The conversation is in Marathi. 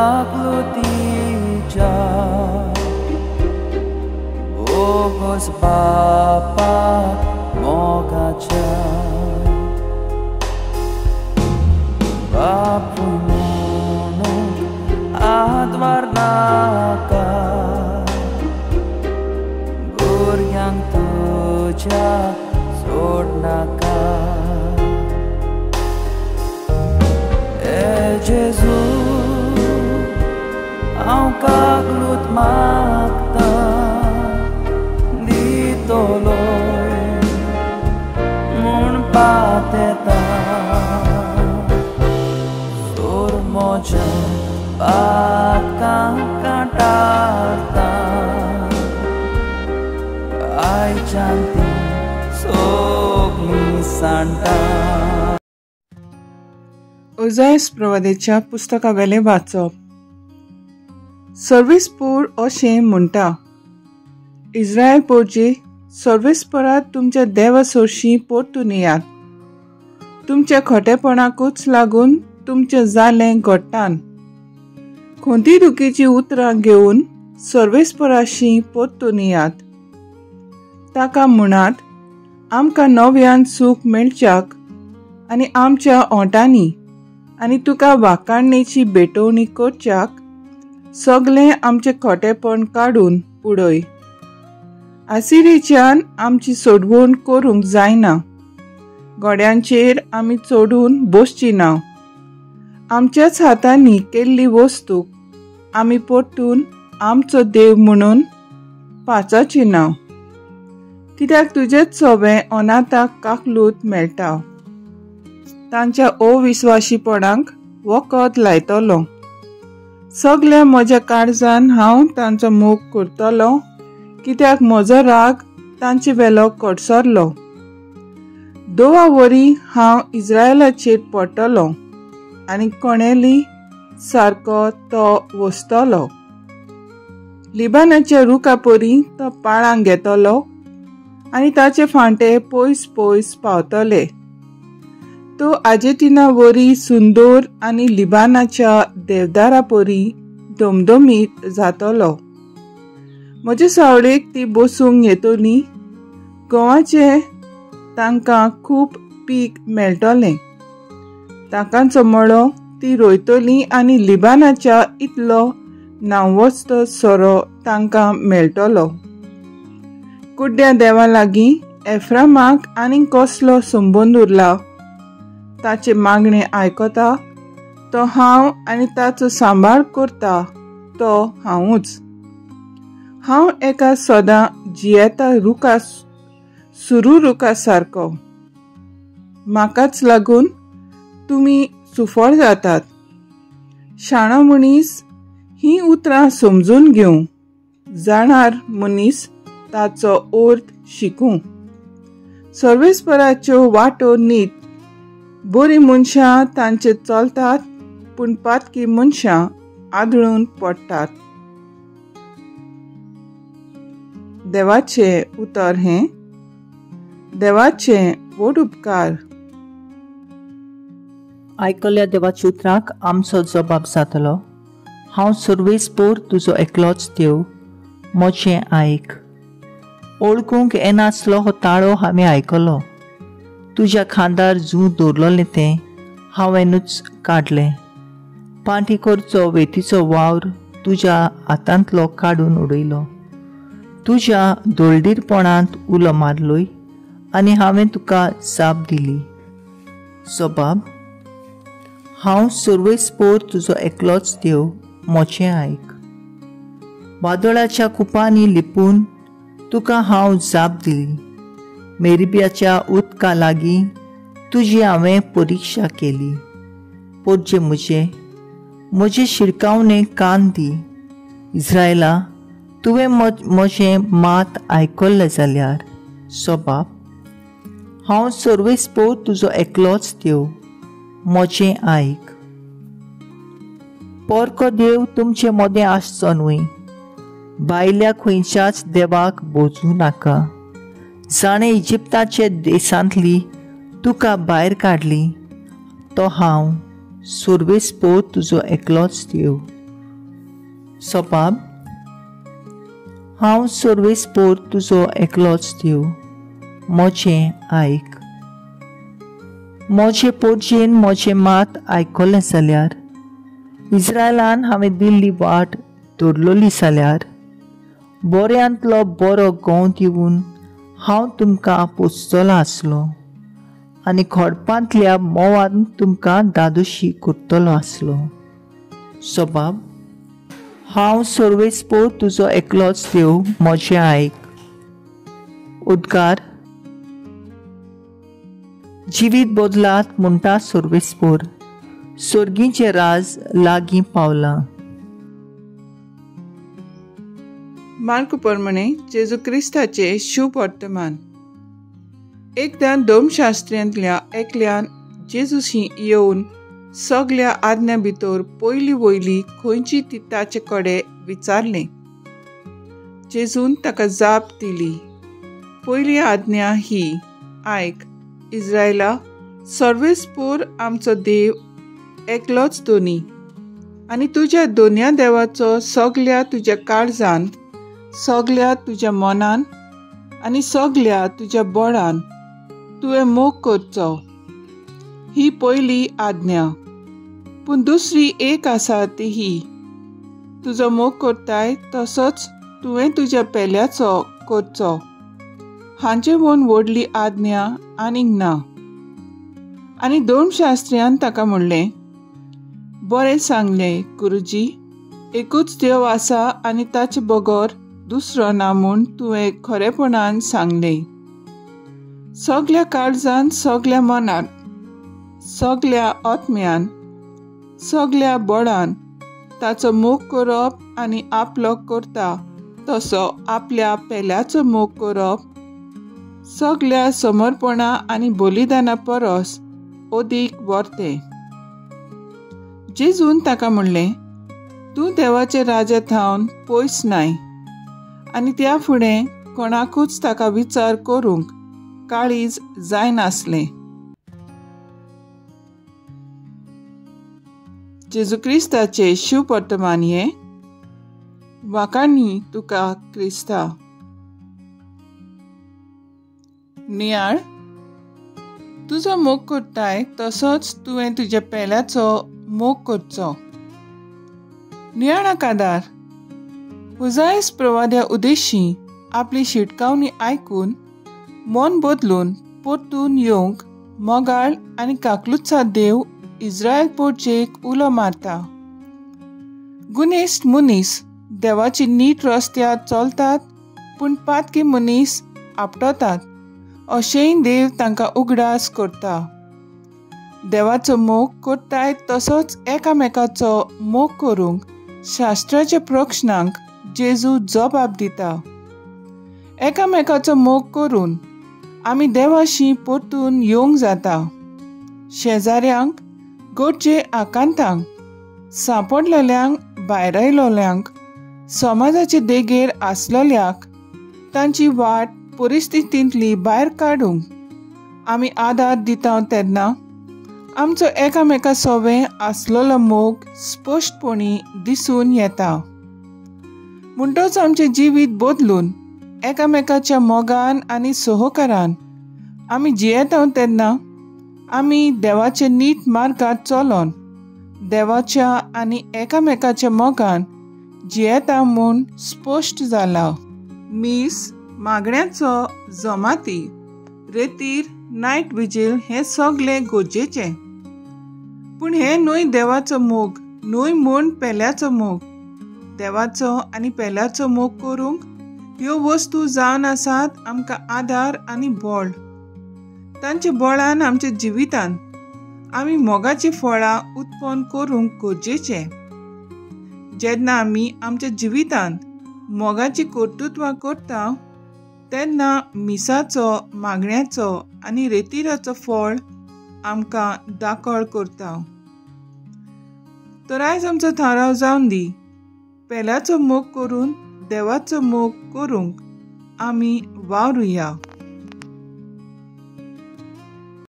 काकलुतीच्या बोगोस बापा मोगाच्या बापू म्हणून आदवार नाका भुरग्यांक तुज्या सोड नाका जेजू हांव काकलूत मागता दितलो म्हूण पातेता सोर म्हज्या बातकांक काटारता आयच्यान ती सगळीं सांडटा. ओझायास प्रवादेच्या पुस्तकावेले वाचप. सर्वेस्पर अशें म्हणटा, इस्रायल पोरजे, सर्वेस्परात तुमच्या देवा सोर्शी परतून येयात. तुमच्या खोटेपणाकूच लागून तुमचें जालें घोट्टान. खोंती दुखीची उतरां घेवन सर्वेस्पराशी परतून येयात. ताका म्हणात, आमकां नव्यान सूख मेळच्याक आनी आमच्या ओंटांनी आनी तुका वाखाणणेची भेटवणी करच्याक सगळें आमचें खोटेपण काडून उडय. आसिरीच्यान आमची सोडवण करूंक जायना. गोड्यांचेर आमी चडून बसची ना. आमच्याच हातांनी केल्ली वस्तूक आमी परतून आमचो देव म्हणून पाचाची ना. कित्याक तुजेच सवें अनाथाक काकलूत मेळटा. तांच्या अविस्वाशीपणाक वखद लायतलो. सगळ्या म्हज्या काळजान हांव तांचो मोग करतलो, कित्याक म्हजो राग तांचे वेलो कडसरलो. 2 वरी हांव इस्रायलाचेर पडटलो आनी कोणेली सारको तो वसतलो. लिबानाच्या रुखा परी तो पाळांक घेतलो आनी ताचे फांटे पयस पयस पावतले. तो आर्जेन्टिना वरी सुंदर आनी लिबानाच्या देवदारा परी धमधमीत जातलो. म्हजे सावळेक ती बसूंक येतली. गंवाचे तांकां खूब पीक मेळटलें. तांकांचो मळो ती रोयतली आनी लिबानाच्या इतलो नांवस्त सोरो तांकां मेळटलो. कुड्ड्या देवा लागीं एफ्रामाक आनी कसलो संबंद उरला. ताचे मागणे आयकता तो हांव आनी ताचो सांबाळ करता तो हांवूच. हांव एका सदां जियेता रुखा सुरू रुखा सारको. म्हाकाच लागून तुमी सुफळ जातात. शाणो मनीस ही उतरां समजून घेवं. जाणार मनीस ताचो अर्थ शिकूं. सर्वेस्पराच्यो वाटो नीट. बरी मनशां तांचे चलतात, पूण पातकी मनशां आदळून पडटात. देवाचे उतर हें. देवाचे व्हड उपकार. आयकल्ल्या देवाच्या उतराक आमचो जबाब जातलो. हांव सर्वेस्पर तुजो एकलोच देव, म्हजें आयक. ओळखूंक येनासलो हो ताळो हांवें आयकलो. तुज्या खांदार जूं दवरलोलें तें हांवेनूच काडलें. पांटीकोरचो वेतीचो वावर तुज्या हातांतलो काडून उडयलो. तुज्या दोळडीरपणांत उलो मारलोय आनी हांवें तुका जाप दिली. जबाब. हांव सर्वेस्पर तुजो एकलोच देव, म्हजें आयक. वादळाच्या कुपांनी लिपून तुका हांव जाप दिली. मेरिबियाच्या उदका लागीं तुजी हांवें परिक्षा केली. पोरजे म्हजे शिरकावणे कान दी. इस्रायला, तुवें म्हजें मात आयकल्लें जाल्यार. जबाब. हांव सर्वेस्पर तुजो एकलोच देव, म्हजें आयक. पोरको देव तुमचे मोदें आसचो न्हय. भायल्या खंयच्याच देवाक बोजूं नाका. जाणें इजिप्ताचे देशांतली तुका भायर काडली, तो हांव सर्वेस्पर तुजो एकलोच देव. सोपाब हांव सर्वेस्पोर तुजो एकलोच देव, मोचें आयक. मोचे पोरचेन मोचें मात आयकलें जाल्यार, इस्रायलान हांवें दिल्ली वाट धरलोली जाल्यार, बऱ्यांतलो बरो गोंव दिवन हांव तुमकां पोसतलो आसलो आनी खोडपांतल्या मोवान तुमकां दादोशी करतलो आसलो. सोबाब हांव सर्वेस्पोर तुजो एकलोच देव, मोचें आयक. उद्गार जिवीत बदलात म्हणटा सर्वेस्पोर, सर्गीचें राज लागीं पावलां. मार्क प्रमाणे जेजू क्रिस्ताचे शुभ वर्तमान. एकदां धर्मशास्त्र्यांतल्या एकल्यान जेजूशी येवन सगळ्या आज्ञा भितर पयली वयली खंयची ती ताचे कडेन विचारलें. जेजून ताका जाप दिली. पयली आज्ञा ही, आयक इस्रायला, सर्वेस्पोर आमचो देव एकलोच दोनी, आनी तुज्या दोनया देवाचो सगळ्या तुज्या काळजान, सगळ्या तुज्या मनान आनी सगळ्या तुज्या बळान तुवें मोग करचो. ही पयली आज्ञा. पूण दुसरी एक आसा ती ही, तुजो मोग करताय तसोच तुवें तुज्या पेल्याचो करचो. हांचे म्हूण व्हडली आज्ञा आनीक ना. आनी धर्मशास्त्र्यान ताका म्हणलें, बरें सांगलें गुरुजी, एकूच देव आसा आनी ताचे बगर दुसरो ना म्हूण तुवें खरेपणान सांगलें. सगळ्या काळजान, सगळ्या मनान, सगळ्या आत्म्यान, सगळ्या बळान ताचो मोग करप आनी आपलो करता तसो आपल्या पेल्याचो मोग करप सगळ्या समर्पणा आनी बलिदाना परस अदीक वर्तें. जेजून ताका म्हणलें, तूं देवाचे राज्यांत थावन पयस नाय. आनी त्या फुडें कोणाकूच ताका विचार करूंक काळीज जायनासलें. जेजू क्रिस्ताचे शुभ वर्तमान हें. वाकाणी तुका क्रिस्ता. नियाळ तुजो मोग करताय तसोच तुवें तुज्या पेल्याचो मोग करचो. नियाळाक आदार. उजायस प्रवाद्या उद्देशी आपली शिटकावणी आयकून मन बदलून परतून येवंक मोगाळ आनी काकलुतसा देव इस्रायल पोरचेक उलो मारता. गुनेस्त मनीस देवाची नीट रस्त्यार चलतात, पूण पातकी मनीस आपटतात अशेंय देव तांकां उगडास करता. देवाचो मोग करताय तसोच एकामेकाचो मोग करूंक शास्त्राच्या प्रश्नांक जेजू जबाब दिता. एकामेकाचो मोग करून आमी देवाशी परतून येवंक जाता. शेजाऱ्यांक, गोडचे आकांतांक, सांपडलेल्यांक, भायर आयलोल्यांक, समाजाचे देगेर आसलोल्यांक तांची वाट परिस्थितींतली भायर काडूंक आमी आदार दिता तेन्ना आमचो एकामेका सोबें आसलोलो मोग स्पश्टपणी दिसून येता. म्हणटच आमचें जिवीत बदलून एकामेकाच्या मोगान आनी सहकारान आमी जियेता तेन्ना आमी देवाचे नीट मार्गांत चलोन देवाच्या आनी एकामेकाच्या मोगान जियेता म्हूण स्पश्ट जाला. मीस, मागण्यांचो जमाती, रेतीर, नायट विजील हें सगळें गरजेचें. पूण हें न्हय देवाचो मोग, न्हय म्हूण पेल्याचो मोग. देवाचो आनी पेल्याचो मोग करूंक ह्यो वस्तू जावन आसात आमकां आदार आनी बळ. तांचे बळान आमच्या जिवितांत आमी मोगाची फळां उत्पन्न करूंक गरजेचें. जेन्ना आमी आमच्या जिवितांत मोगाची कर्तृत्वां करता तेन्ना मिसाचो, मागण्याचो आनी रेतिराचो फळ आमकां दाखल करता. तर आयज आमचो थाराव जावन दी. पेल्याचो मोग करून देवाचो मोग करूंक आमी वावरुया.